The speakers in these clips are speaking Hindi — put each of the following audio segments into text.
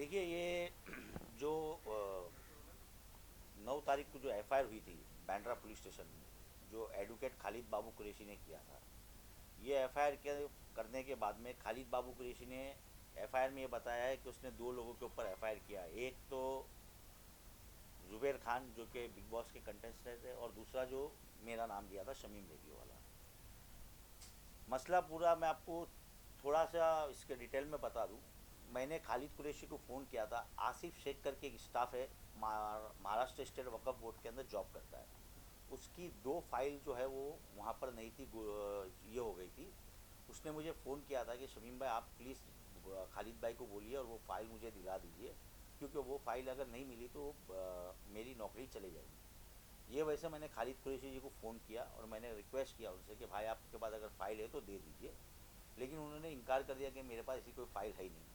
देखिए ये जो 9 तारीख को जो एफआईआर हुई थी बैंड्रा पुलिस स्टेशन में, जो एडवोकेट खालिद बाबू कुरैशी ने किया था, ये एफआईआर के करने के बाद में खालिद बाबू कुरैशी ने एफआईआर में ये बताया है कि उसने 2 लोगों के ऊपर एफआईआर किया। एक तो जुबैर खान जो कि बिग बॉस के कंटेस्टेंट थे, और दूसरा जो मेरा नाम दिया था शमीम रेडियो वाला। मसला पूरा मैं आपको थोड़ा सा इसके डिटेल में बता दूं। मैंने खालिद कुरैशी को फ़ोन किया था। आसिफ शेख करके एक स्टाफ है, महाराष्ट्र स्टेट वक्फ बोर्ड के अंदर जॉब करता है। उसकी 2 फाइल जो है वो वहाँ पर नहीं थी, ये हो गई थी। उसने मुझे फ़ोन किया था कि शमीम भाई आप प्लीज़ खालिद भाई को बोलिए और वो फ़ाइल मुझे दिला दीजिए, क्योंकि वो फ़ाइल अगर नहीं मिली तो मेरी नौकरी चली जाएगी। ये वैसे मैंने खालिद कुरैशी जी को फ़ोन किया और मैंने रिक्वेस्ट किया उनसे कि भाई आपके पास अगर फ़ाइल है तो दे दीजिए, लेकिन उन्होंने इनकार कर दिया कि मेरे पास ऐसी कोई फ़ाइल है ही नहीं।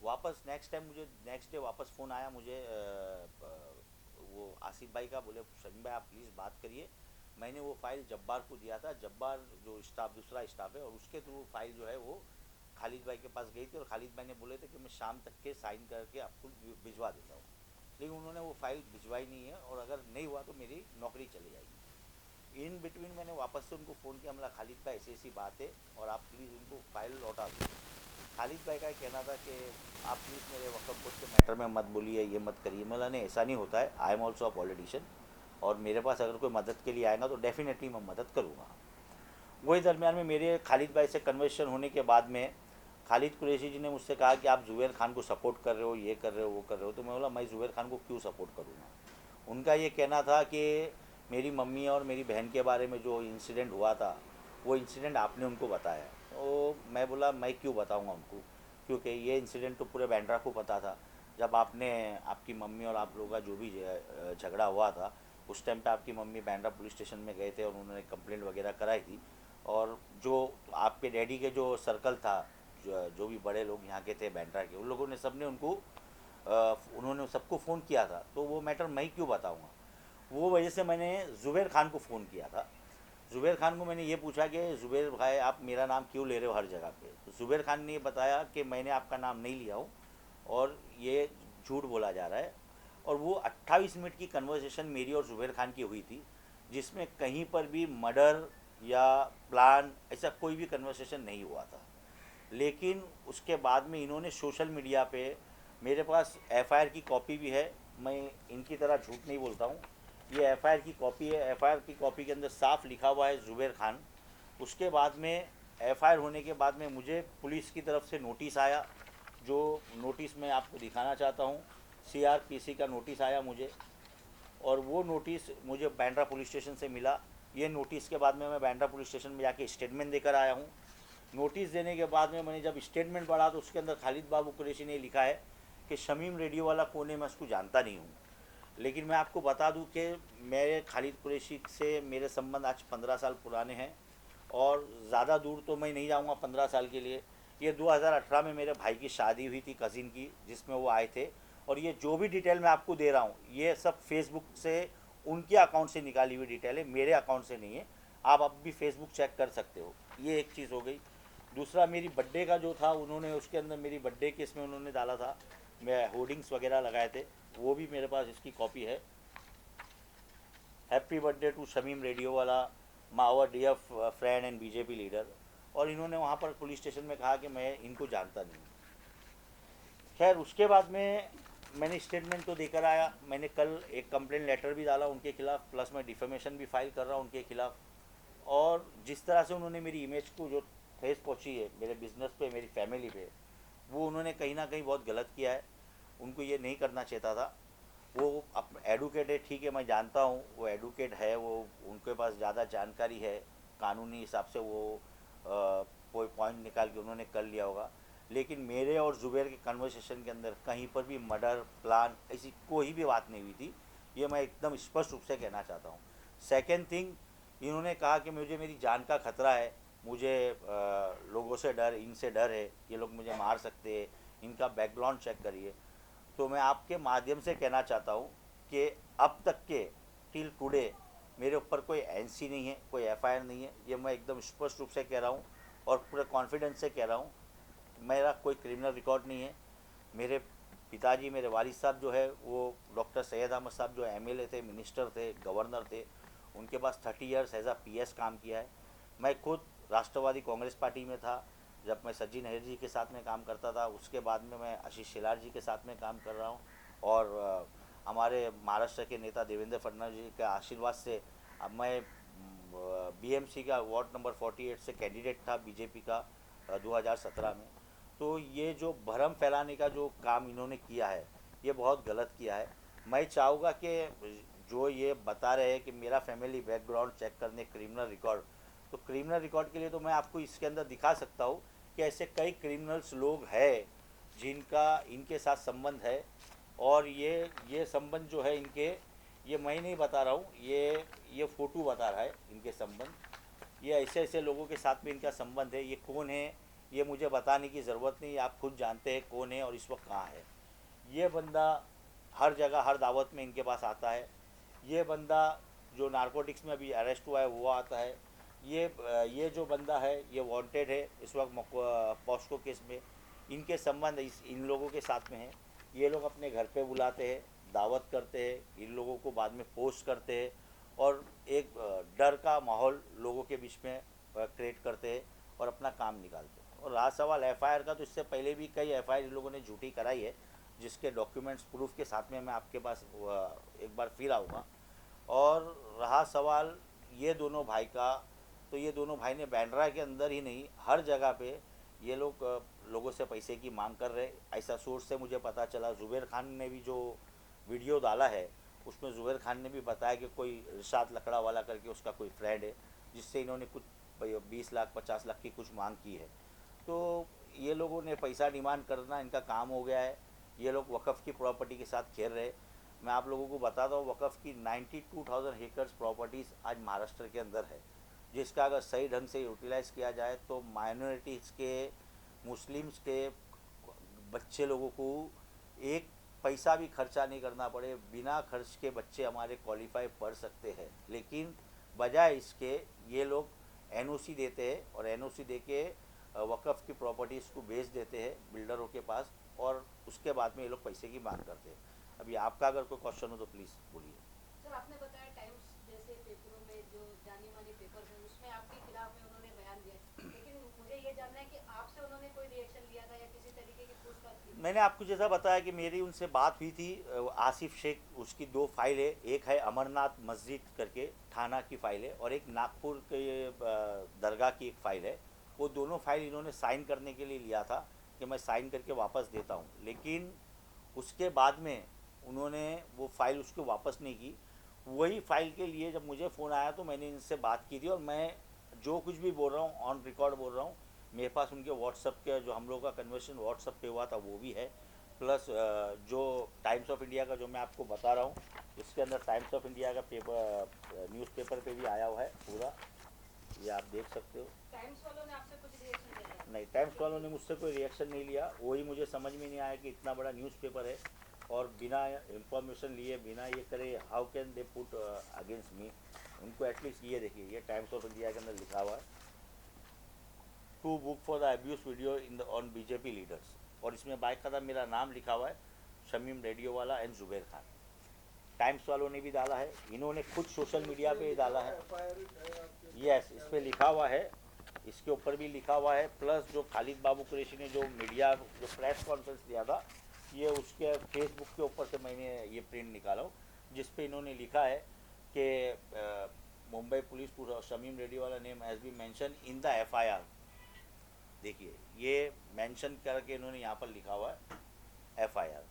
वापस नेक्स्ट टाइम मुझे नेक्स्ट डे वापस फ़ोन आया मुझे, वो आसिफ भाई का, बोले शमीम भाई आप प्लीज़ बात करिए। मैंने वो फ़ाइल जब्बार को दिया था। जब्बार जो स्टाफ दूसरा स्टाफ है, और उसके थ्रू फाइल जो है वो खालिद भाई के पास गई थी, और खालिद भाई ने बोले थे कि मैं शाम तक के साइन करके आपको भिजवा देता हूँ, लेकिन उन्होंने वो फाइल भिजवाई नहीं है, और अगर नहीं हुआ तो मेरी नौकरी चली जाएगी। इन बिटवीन मैंने वापस से उनको फ़ोन किया, मतलब खालिद भाई ऐसी ऐसी बात है और आप प्लीज़ उनको फाइल लौटा दो। खालिद भाई का कहना था कि आप प्लीज़ मेरे वक्फ बोर्ड के मैटर में मत बोलिए, ये मत करिए। मतलब नहीं, ऐसा नहीं होता है। I am also a politician, और मेरे पास अगर कोई मदद के लिए आएगा तो डेफिनेटली मैं मदद करूँगा। वही दरमियान में मेरे खालिद भाई से कन्वर्सेशन होने के बाद में खालिद कुरैशी जी ने मुझसे कहा कि आप जुबैर खान को सपोर्ट कर रहे हो, ये कर रहे हो, वो कर रहे हो। तो मैं बोला मैं जुबैर खान को क्यों सपोर्ट करूँगा। उनका ये कहना था कि मेरी मम्मी और मेरी बहन के बारे में जो इंसिडेंट हुआ था, वो इंसिडेंट आपने उनको बताया। तो मैं बोला मैं क्यों बताऊँगा उनको, क्योंकि ये इंसिडेंट तो पूरे बैंड्रा को पता था। जब आपने, आपकी मम्मी और आप लोगों का जो भी झगड़ा हुआ था, उस टाइम पे आपकी मम्मी बैंड्रा पुलिस स्टेशन में गए थे और उन्होंने कंप्लेंट वगैरह कराई थी। और जो आपके डैडी के जो सर्कल था, जो भी बड़े लोग यहाँ के थे बैंड्रा के, उन लोगों ने सबने उनको उन्होंने सबको फ़ोन किया था। तो वो मैटर मैं क्यों बताऊँगा। वो वजह से मैंने ज़ुबैर खान को फ़ोन किया था। ज़ुबैर खान को मैंने ये पूछा कि ज़ुबैर भाई आप मेरा नाम क्यों ले रहे हो हर जगह पे। तो ज़ुबैर खान ने ये बताया कि मैंने आपका नाम नहीं लिया हूँ, और ये झूठ बोला जा रहा है। और वो 28 मिनट की कन्वर्सेशन मेरी और ज़ुबैर खान की हुई थी, जिसमें कहीं पर भी मर्डर या प्लान ऐसा कोई भी कन्वर्सेशन नहीं हुआ था। लेकिन उसके बाद में इन्होंने सोशल मीडिया पे, मेरे पास एफआईआर की कॉपी भी है, मैं इनकी तरह झूठ नहीं बोलता हूँ। ये एफआईआर की कॉपी है। एफआईआर की कॉपी के अंदर साफ लिखा हुआ है जुबैर खान। उसके बाद में एफआईआर होने के बाद में मुझे पुलिस की तरफ से नोटिस आया, जो नोटिस मैं आपको दिखाना चाहता हूँ। सीआरपीसी का नोटिस आया मुझे, और वो नोटिस मुझे बैंड्रा पुलिस स्टेशन से मिला। ये नोटिस के बाद में मैं बैंड्रा पुलिस स्टेशन में जाके स्टेटमेंट देकर आया हूँ। नोटिस देने के बाद में मैंने जब स्टेटमेंट पढ़ा तो उसके अंदर खालिद बाबू कुरैशी ने लिखा है कि शमीम रेडियो वाला कौन है, मैं उसको जानता नहीं हूँ। लेकिन मैं आपको बता दूं कि मेरे खालिद कुरैशी से मेरे संबंध आज 15 साल पुराने हैं, और ज़्यादा दूर तो मैं नहीं जाऊँगा 15 साल के लिए। ये 2018 में मेरे भाई की शादी हुई थी कज़िन की, जिसमें वो आए थे। और ये जो भी डिटेल मैं आपको दे रहा हूँ, ये सब फेसबुक से, उनके अकाउंट से निकाली हुई डिटेल है, मेरे अकाउंट से नहीं है। आप अब भी फेसबुक चेक कर सकते हो। ये एक चीज़ हो गई। दूसरा, मेरी बर्थडे का जो था, उन्होंने उसके अंदर मेरी बर्थडे के इसमें उन्होंने डाला था, मैं होर्डिंग्स वगैरह लगाए थे, वो भी मेरे पास इसकी कॉपी है। Happy birthday to Shamim radio वाला, my dear friend and BJP leader. और इन्होंने वहाँ पर पुलिस स्टेशन में कहा कि मैं इनको जानता नहीं। खैर उसके बाद में मैंने स्टेटमेंट तो देकर आया। मैंने कल एक कंप्लेंट लेटर भी डाला उनके खिलाफ़, प्लस मैं डिफेमेशन भी फाइल कर रहा हूँ उनके खिलाफ़। और जिस तरह से उन्होंने मेरी इमेज को जो ठेस पहुँची है मेरे बिज़नेस पे, मेरी फैमिली पे, वो उन्होंने कहीं ना कहीं बहुत गलत किया है। उनको ये नहीं करना चाहता था। वो एडवोकेट है, ठीक है, मैं जानता हूँ वो एडवोकेट है, वो उनके पास ज़्यादा जानकारी है, कानूनी हिसाब से वो कोई पॉइंट निकाल के उन्होंने कर लिया होगा। लेकिन मेरे और ज़ुबैर के कन्वर्सेशन के अंदर कहीं पर भी मर्डर प्लान ऐसी कोई भी बात नहीं हुई थी। ये मैं एकदम स्पष्ट रूप से कहना चाहता हूँ। सेकेंड थिंग, इन्होंने कहा कि मुझे मेरी जान का खतरा है, मुझे लोगों से डर, इनसे डर है, ये लोग मुझे मार सकते हैं, इनका बैकग्राउंड चेक करिए। तो मैं आपके माध्यम से कहना चाहता हूँ कि अब तक के टिल टुडे मेरे ऊपर कोई एनसी नहीं है, कोई एफआईआर नहीं है। ये मैं एकदम स्पष्ट रूप से कह रहा हूँ, और पूरे कॉन्फिडेंस से कह रहा हूँ। मेरा कोई क्रिमिनल रिकॉर्ड नहीं है। मेरे पिताजी मेरे वालिद साहब जो है वो डॉक्टर सैयद अहमद साहब जो एमएलए थे, मिनिस्टर थे, गवर्नर थे, उनके पास 30 ईयर्स एज अ पीएस काम किया है। मैं खुद राष्ट्रवादी कांग्रेस पार्टी में था जब मैं सचिन नेहरू जी के साथ में काम करता था। उसके बाद में मैं आशीष शेलार जी के साथ में काम कर रहा हूँ और हमारे महाराष्ट्र के नेता देवेंद्र फडणवीस जी के आशीर्वाद से अब मैं बीएमसी का वार्ड नंबर 48 से कैंडिडेट था बीजेपी का 2017 में। तो ये जो भ्रम फैलाने का जो काम इन्होंने किया है ये बहुत गलत किया है। मैं चाहूँगा कि जो ये बता रहे हैं कि मेरा फैमिली बैकग्राउंड चेक करने क्रिमिनल रिकॉर्ड, तो क्रिमिनल रिकॉर्ड के लिए तो मैं आपको इसके अंदर दिखा सकता हूँ कि ऐसे कई क्रिमिनल्स लोग हैं जिनका इनके साथ संबंध है। और ये संबंध जो है इनके, ये मैं नहीं बता रहा हूँ, ये फ़ोटो बता रहा है इनके संबंध। ये ऐसे ऐसे लोगों के साथ में इनका संबंध है। ये कौन है ये मुझे बताने की ज़रूरत नहीं, आप खुद जानते हैं कौन है और इस वक्त कहाँ है। ये बंदा हर जगह हर दावत में इनके पास आता है। ये बंदा जो नारकोटिक्स में अभी अरेस्ट हुआ है वो आता है। ये जो बंदा है ये वांटेड है इस वक्त पॉस्को केस में। इनके संबंध इन लोगों के साथ में है। ये लोग अपने घर पे बुलाते हैं, दावत करते हैं, इन लोगों को बाद में पोस्ट करते हैं और एक डर का माहौल लोगों के बीच में क्रिएट करते हैं और अपना काम निकालते हैं। और रहा सवाल एफआईआर का, तो इससे पहले भी कई एफआईआर इन लोगों ने झूठी कराई है जिसके डॉक्यूमेंट्स प्रूफ के साथ में मैं आपके पास एक बार फिर आऊँगा। और रहा सवाल ये दोनों भाई का, तो ये दोनों भाई ने बैंड्रा के अंदर ही नहीं हर जगह पे ये लोग लोगों से पैसे की मांग कर रहे। ऐसा सोर्स से मुझे पता चला। जुबैर खान ने भी जो वीडियो डाला है उसमें जुबैर खान ने भी बताया कि कोई इरशाद लकड़ा वाला करके उसका कोई फ्रेंड है जिससे इन्होंने कुछ 20 लाख 50 लाख की कुछ मांग की है। तो ये लोगों ने पैसा डिमांड करना इनका काम हो गया है। ये लोग वक़्फ़ की प्रॉपर्टी के साथ खेल रहे। मैं आप लोगों को बताता हूँ वक़्फ़ की 92,000 एकड़ प्रॉपर्टीज़ आज महाराष्ट्र के अंदर है, जिसका अगर सही ढंग से यूटिलाइज़ किया जाए तो माइनॉरिटीज़ के, मुस्लिम्स के बच्चे लोगों को एक पैसा भी खर्चा नहीं करना पड़े, बिना खर्च के बच्चे हमारे क्वालिफाई पढ़ सकते हैं। लेकिन बजाय इसके ये लोग एनओसी देते हैं और एनओसी दे के वक़्फ़ की प्रॉपर्टीज़ को बेच देते हैं बिल्डरों के पास और उसके बाद में ये लोग पैसे की मांग करते हैं। अभी आपका अगर कोई क्वेश्चन हो तो प्लीज़ बोलिए। सर, आपने बताया टाइम्स जैसे पेपरों में जो जाने माने पेपर हैं उसमें आपके खिलाफ में उन्होंने बयान दिया, लेकिन मुझे ये जानना है कि आपसे उन्होंने कोई रिएक्शन लिया था या किसी तरीके की पूछताछ की? मैंने आपको जैसा बताया कि मेरी उनसे बात हुई थी। आसिफ शेख, उसकी 2 फाइल है, एक है अमरनाथ मस्जिद करके थाना की फ़ाइल है और एक नागपुर के दरगाह की एक फ़ाइल है। वो दोनों फाइल इन्होंने साइन करने के लिए लिया था कि मैं साइन करके वापस देता हूँ, लेकिन उसके बाद में उन्होंने वो फ़ाइल उसको वापस नहीं की। वही फ़ाइल के लिए जब मुझे फ़ोन आया तो मैंने इनसे बात की थी और मैं जो कुछ भी बोल रहा हूँ ऑन रिकॉर्ड बोल रहा हूँ। मेरे पास उनके व्हाट्सअप के जो हम लोग का कन्वर्सेशन व्हाट्सअप पे हुआ था वो भी है, प्लस जो टाइम्स ऑफ इंडिया का जो मैं आपको बता रहा हूँ इसके अंदर टाइम्स ऑफ इंडिया का पेपर न्यूज़पेपर पे भी आया हुआ है पूरा, ये आप देख सकते हो। टाइम्स वालों ने आपसे कुछ रिएक्शन लिया था? नहीं, टाइम्स वालों ने मुझसे कोई रिएक्शन नहीं लिया। वही मुझे समझ में नहीं आया कि इतना बड़ा न्यूज़पेपर है और बिना इंफॉर्मेशन लिए, बिना ये करे, how can they put against me. उनको एटलीस्ट ये देखिए, ये टाइम्स ऑफ इंडिया के अंदर लिखा हुआ है to book for the abuse video in the on BJP leaders, और इसमें बाकायदा मेरा नाम लिखा हुआ है, शमीम रेडियो वाला एंड जुबैर खान। टाइम्स वालों ने भी डाला है, इन्होंने खुद सोशल मीडिया पे डाला है। यस, इस पर लिखा हुआ है, इसके ऊपर भी लिखा हुआ है। प्लस जो खालिद बाबू कुरैशी ने जो मीडिया जो प्रेस कॉन्फ्रेंस दिया था, ये उसके फेसबुक के ऊपर से मैंने ये प्रिंट निकाला हूँ, जिस पे इन्होंने लिखा है कि मुंबई पुलिस शमीम रेड्डी वाला name has be mention in the FIR. देखिए, ये मेंशन करके इन्होंने यहाँ पर लिखा हुआ है एफआईआर।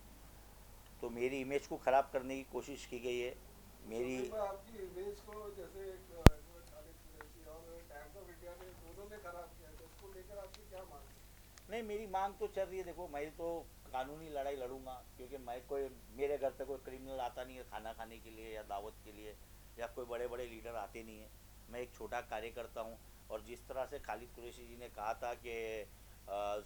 तो मेरी इमेज को ख़राब करने की कोशिश की गई है। मेरी आपकी इमेज को जैसे खालिद कुरैशी और टाइम्स ऑफ इंडिया ने दोनों ने खराब किया, तो उसको लेकर आपकी क्या मांग है? नहीं, मेरी मांग तो चल रही है। देखो, मैं तो कानूनी लड़ाई लड़ूंगा, क्योंकि मैं कोई, मेरे घर पे कोई क्रिमिनल आता नहीं है खाना खाने के लिए या दावत के लिए, या कोई बड़े बड़े लीडर आते नहीं हैं। मैं एक छोटा कार्यकर्ता हूँ। और जिस तरह से खालिद कुरैशी जी ने कहा था कि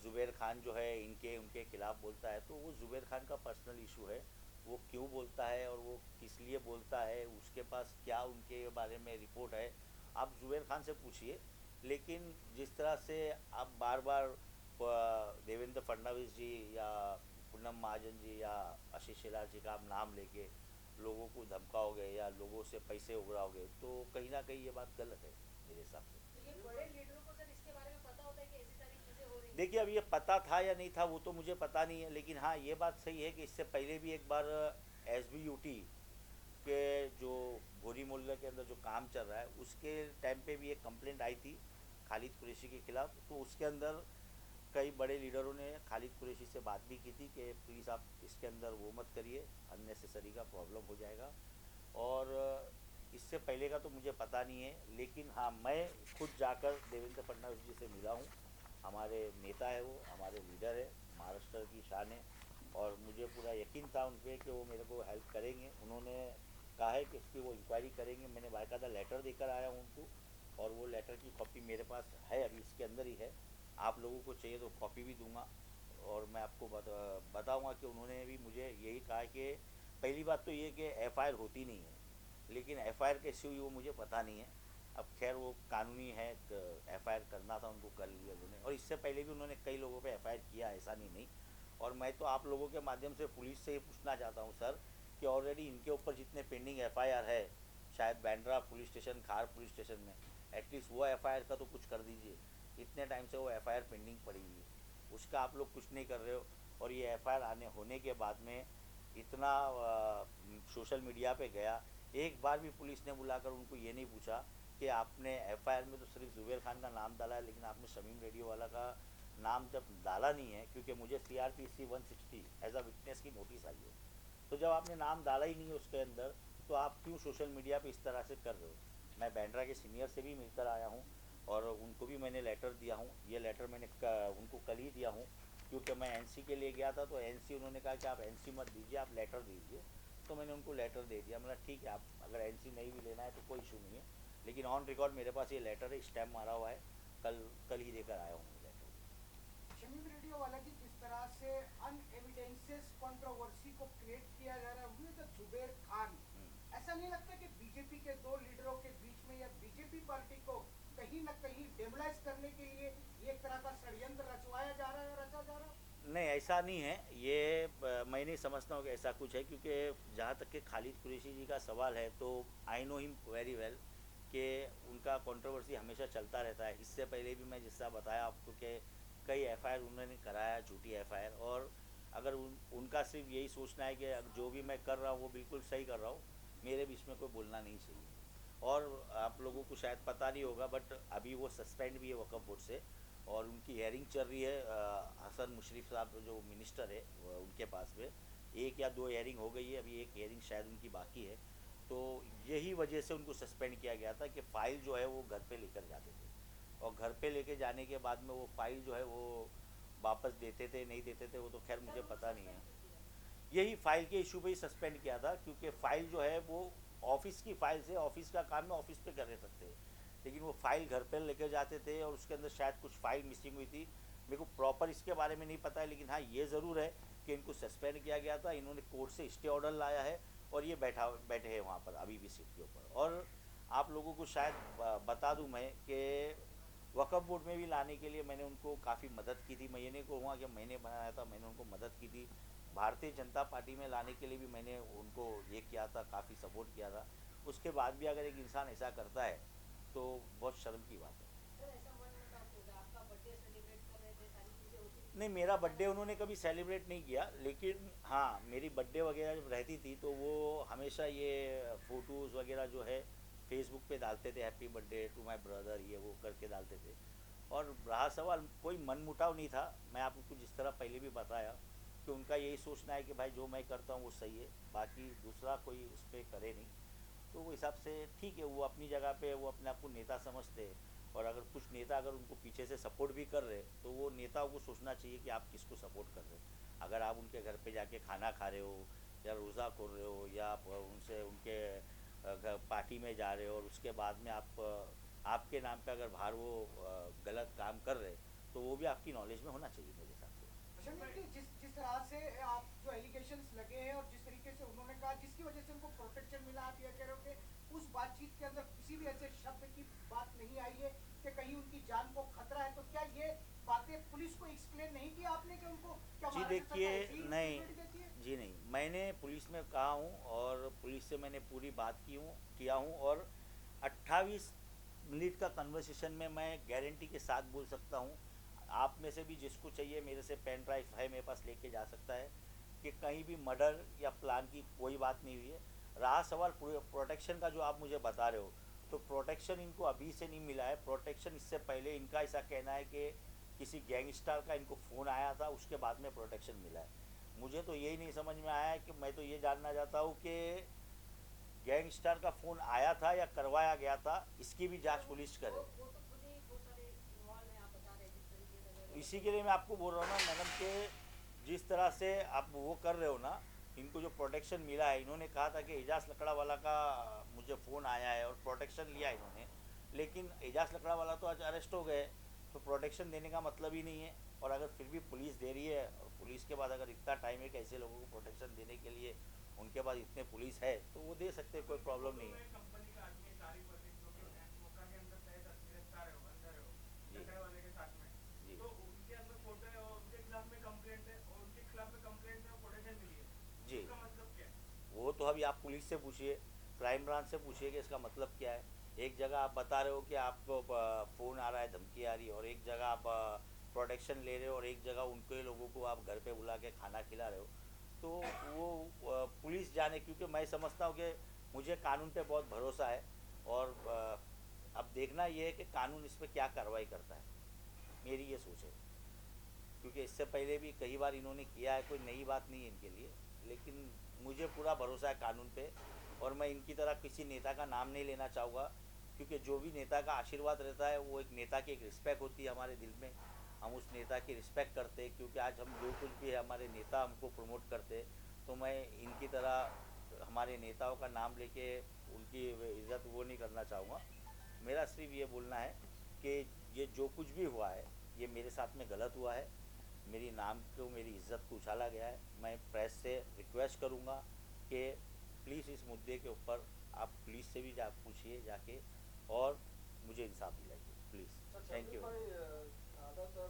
ज़ुबैर खान जो है इनके उनके खिलाफ़ बोलता है, तो वो ज़ुबैर खान का पर्सनल इशू है। वो क्यों बोलता है और वो किस लिए बोलता है, उसके पास क्या उनके बारे में रिपोर्ट है, आप ज़ुबैर खान से पूछिए। लेकिन जिस तरह से आप बार बार देवेंद्र फडणवीस जी या पूनम महाजन जी या आशीष शेलार जी का आप नाम लेके लोगों को धमकाओगे या लोगों से पैसे उगराओगे तो कहीं ना कहीं ये बात गलत है मेरे हिसाब से। तो ये बड़े लीडरों को सर इसके बारे में पता होता है कि ऐसी सारी चीजें हो रही हैं? देखिए अब ये पता था या नहीं था वो तो मुझे पता नहीं है, लेकिन हाँ ये बात सही है कि इससे पहले भी एक बार SBUT के जो भोरी मोहल्ले के अंदर जो काम चल रहा है उसके टाइम पे भी एक कंप्लेंट आई थी खालिद कुरैशी के खिलाफ। तो उसके अंदर कई बड़े लीडरों ने खालिद कुरैशी से बात भी की थी कि प्लीज़ आप इसके अंदर वो मत करिए, अननेसेसरी का प्रॉब्लम हो जाएगा। और इससे पहले का तो मुझे पता नहीं है, लेकिन हाँ मैं खुद जाकर देवेंद्र फडणवीस जी से मिला हूँ। हमारे नेता है, वो हमारे लीडर है, महाराष्ट्र की शान है और मुझे पूरा यकीन था उन पर कि वो मेरे को हेल्प करेंगे। उन्होंने कहा है कि इसकी वो इंक्वायरी करेंगे। मैंने बाकायदा लेटर देकर आया हूँ उनको और वो लेटर की कॉपी मेरे पास है, अभी इसके अंदर ही है। आप लोगों को चाहिए तो कॉपी भी दूंगा और मैं आपको बताऊंगा कि उन्होंने भी मुझे यही कहा कि पहली बात तो ये कि FIR होती नहीं है, लेकिन FIR कैसी हुई वो मुझे पता नहीं है। अब खैर वो कानूनी है, FIR करना था उनको कर लिया उन्होंने, और इससे पहले भी उन्होंने कई लोगों पे FIR किया, ऐसा नहीं। और मैं तो आप लोगों के माध्यम से पुलिस से ही पूछना चाहता हूँ सर कि ऑलरेडी इनके ऊपर जितने पेंडिंग FIR है, शायद बैंड्रा पुलिस स्टेशन, खार पुलिस स्टेशन में, एटलीस्ट वो FIR का तो कुछ कर दीजिए। इतने टाइम से वो FIR पेंडिंग पड़ी हुई है, उसका आप लोग कुछ नहीं कर रहे हो। और ये FIR होने के बाद में इतना सोशल मीडिया पे गया, एक बार भी पुलिस ने बुलाकर उनको ये नहीं पूछा कि आपने FIR में तो सिर्फ जुबेर खान का नाम डाला है, लेकिन आपने शमीम रेडियो वाला का नाम जब डाला नहीं है, क्योंकि मुझे CRPC 160 एज अ विटनेस की नोटिस आई है। तो जब आपने नाम डाला ही नहीं है उसके अंदर, तो आप क्यों सोशल मीडिया पे इस तरह से कर रहे हो। मैं बैंड्रा के सीनियर से भी मिलकर आया हूँ और उनको भी मैंने लेटर दिया हूँ। ये लेटर मैंने उनको कल ही दिया हूँ, क्योंकि मैं NC के लिए गया था तो NC उन्होंने कहा कि आप NC मत दीजिए, आप लेटर दीजिए। तो मैंने उनको लेटर दे दिया। मतलब ठीक है, आप अगर NC नहीं भी लेना है तो कोई इशू नहीं है, लेकिन ऑन रिकॉर्ड मेरे पास ये लेटर है, स्टैम्प मारा हुआ है, कल ही देकर आया हूँ लेटर। शमीम रेडियो वाला जी, जिस तरह से अनएविडेंसेस कंट्रोवर्सी को क्रिएट किया जा रहा है तो जुबेर खान, ऐसा नहीं लगता कि बीजेपी के दो लीडरों के बीच में या बीजेपी पार्टी को कहीं ना कहीं डेमोलाइज करने के लिए एक तरह का षड्यंत्र रचवाया जा रहा है, रचा जा रहा है? नहीं, ऐसा नहीं है ये। मैं नहीं समझता हूँ कि ऐसा कुछ है, क्योंकि जहाँ तक कि खालिद कुरैशी जी का सवाल है तो I know him very well कि उनका कंट्रोवर्सी हमेशा चलता रहता है। इससे पहले भी मैं जिसका बताया आपको कि कई FIR उन्होंने कराया, झूठी FIR। और अगर उनका सिर्फ यही सोचना है कि जो भी मैं कर रहा हूँ वो बिल्कुल सही कर रहा हूँ, मेरे बीच में कोई बोलना नहीं चाहिए। और आप लोगों को शायद पता नहीं होगा, बट अभी वो सस्पेंड भी है वक्फ बोर्ड से और उनकी हेयरिंग चल रही है। हसन मुशरफ साहब जो मिनिस्टर है उनके पास में 1 या 2 हेयरिंग हो गई है, अभी एक हेयरिंग शायद उनकी बाकी है। तो यही वजह से उनको सस्पेंड किया गया था कि फ़ाइल जो है वो घर पे लेकर जाते थे, और घर पे लेके जाने के बाद में वो फ़ाइल जो है वो वापस देते थे नहीं देते थे, वो तो खैर मुझे पता नहीं है। यही फ़ाइल के इशू पे ही सस्पेंड किया था, क्योंकि फ़ाइल जो है वो ऑफिस की फ़ाइल से, ऑफिस का काम में ऑफिस पे कर सकते हैं, लेकिन वो फ़ाइल घर पे लेकर जाते थे और उसके अंदर शायद कुछ फ़ाइल मिसिंग हुई थी। मेरे को प्रॉपर इसके बारे में नहीं पता है, लेकिन हाँ ये ज़रूर है कि इनको सस्पेंड किया गया था। इन्होंने कोर्ट से स्टे ऑर्डर लाया है और ये बैठे हैं वहाँ पर अभी भी सीट के ऊपर। और आप लोगों को शायद बता दूँ मैं कि वक्फ बोर्ड में भी लाने के लिए मैंने उनको काफ़ी मदद की थी। मैं ये नहीं कहूँगा कि मैंने बनाया था, मैंने उनको मदद की थी। भारतीय जनता पार्टी में लाने के लिए भी मैंने उनको ये किया था, काफ़ी सपोर्ट किया था। उसके बाद भी अगर एक इंसान ऐसा करता है तो बहुत शर्म की बात है। सर ऐसा मन मुटाव हो गया, आपका बर्थडे सेलिब्रेट कर रहे थे, सारी चीजें होती थी। नहीं, मेरा बर्थडे उन्होंने कभी सेलिब्रेट नहीं किया, लेकिन हाँ मेरी बर्थडे वगैरह जब रहती थी तो वो हमेशा ये फ़ोटोज़ वगैरह जो है फेसबुक पे डालते थे, happy birthday to my brother, ये वो करके डालते थे। और रहा सवाल, कोई मनमुटाव नहीं था। मैं आपको जिस तरह पहले भी बताया कि उनका यही सोचना है कि भाई जो मैं करता हूँ वो सही है, बाकी दूसरा कोई उस पर करे नहीं। तो वो हिसाब से ठीक है, वो अपनी जगह पे वो अपने आप को नेता समझते हैं। और अगर कुछ नेता अगर उनको पीछे से सपोर्ट भी कर रहे तो वो नेताओं को सोचना चाहिए कि आप किसको सपोर्ट कर रहे हो। अगर आप उनके घर पे जाके खाना खा रहे हो या रोज़ा खोल रहे हो या आप उनसे उनके घर पार्टी में जा रहे हो और उसके बाद में आपके नाम पे अगर बाहर वो गलत काम कर रहे, तो वो भी आपकी नॉलेज में होना चाहिए मेरे हिसाब से। शमीम जी, जिस जिस तरह से आप जो एलिगेशंस लगे हैं और जिस तरीके से उन्होंने कहा जिसकी वजह से उनको प्रोटेक्शन मिला, आप ये कह रहे हो कि उस बातचीत के अंदर किसी भी ऐसे शब्द की बात नहीं आई है कि कहीं उनकी जान को खतरा है, तो क्या ये बातें पुलिस को एक्सप्लेन नहीं किया आपने कि उनको क्या जी देखिए नहीं जी नहीं, मैंने पुलिस में कहा हूँ और पुलिस से मैंने पूरी बात किया हूँ और 28 मिनट का कन्वर्सेशन में मैं गारंटी के साथ बोल सकता हूँ, आप में से भी जिसको चाहिए मेरे से पेन ड्राइव है मेरे पास, लेके जा सकता है कि कहीं भी मर्डर या प्लान की कोई बात नहीं हुई है। रहा सवाल प्रोटेक्शन का जो आप मुझे बता रहे हो, तो प्रोटेक्शन इनको अभी से नहीं मिला है, प्रोटेक्शन इससे पहले इनका ऐसा कहना है कि किसी गैंगस्टर का इनको फ़ोन आया था, उसके बाद में प्रोटेक्शन मिला है। मुझे तो यही नहीं समझ में आया है कि मैं तो ये जानना चाहता हूँ कि गैंगस्टर का फ़ोन आया था या करवाया गया था, इसकी भी जांच पुलिस करे। वो तो खुद ही बहुत सारे इन्वॉल्व हैं, आप बता रहे हैं जिस तरीके से अगर इसी के लिए मैं आपको बोल रहा हूँ ना मैडम कि जिस तरह से आप वो कर रहे हो ना, इनको जो प्रोटेक्शन मिला है, इन्होंने कहा था कि एजाज लकड़ा वाला का मुझे फ़ोन आया है और प्रोटेक्शन लिया इन्होंने, लेकिन एजाज लकड़ा वाला तो आज अरेस्ट हो गए, तो प्रोटेक्शन देने का मतलब ही नहीं है। और अगर फिर भी पुलिस दे रही है और पुलिस के बाद अगर इतना टाइम है कि ऐसे लोगों को प्रोटेक्शन देने के लिए उनके पास इतने पुलिस है, तो वो दे सकते हैं, कोई प्रॉब्लम नहीं है। कंपनी का आदमी तारीफ वर्दी जो कि मौका के अंदर गिरफ्तार है, अंदर है, जी लकड़े वाले के साथ में, जी तो उनके अंदर फोटो है और उनके खिलाफ में कंप्लेंट है और उनके खिलाफ में कंप्लेंट में प्रोटेक्शन मिली है, जी, इसका मतलब क्या है? वो तो अभी आप पुलिस से पूछिए, क्राइम ब्रांच से पूछिए कि इसका मतलब क्या है। एक जगह आप बता रहे हो कि आपको फ़ोन आ रहा है, धमकी आ रही है, और एक जगह आप प्रोटेक्शन ले रहे हो, और एक जगह उनके लोगों को आप घर पे बुला के खाना खिला रहे हो। तो वो पुलिस जाने, क्योंकि मैं समझता हूँ कि मुझे कानून पे बहुत भरोसा है, और अब देखना ये है कि कानून इस पर क्या कार्रवाई करता है, मेरी ये सोच है। क्योंकि इससे पहले भी कई बार इन्होंने किया है, कोई नई बात नहीं है इनके लिए, लेकिन मुझे पूरा भरोसा है कानून पे। और मैं इनकी तरह किसी नेता का नाम नहीं लेना चाहूँगा, क्योंकि जो भी नेता का आशीर्वाद रहता है, वो एक नेता की एक रिस्पेक्ट होती है हमारे दिल में, हम उस नेता की रिस्पेक्ट करते हैं। क्योंकि आज हम जो कुछ भी है, हमारे नेता हमको प्रमोट करते हैं, तो मैं इनकी तरह हमारे नेताओं का नाम लेके उनकी इज़्ज़त वो नहीं करना चाहूँगा। मेरा सिर्फ ये बोलना है कि ये जो कुछ भी हुआ है, ये मेरे साथ में गलत हुआ है, मेरी नाम को, मेरी इज़्ज़त को उछाला गया है। मैं प्रेस से रिक्वेस्ट करूँगा कि प्लीज़ इस मुद्दे के ऊपर आप पुलिस से भी पूछिए जाके, और मुझे इंसाफ दिलाइए प्लीज़। Thank you. ज़्यादातर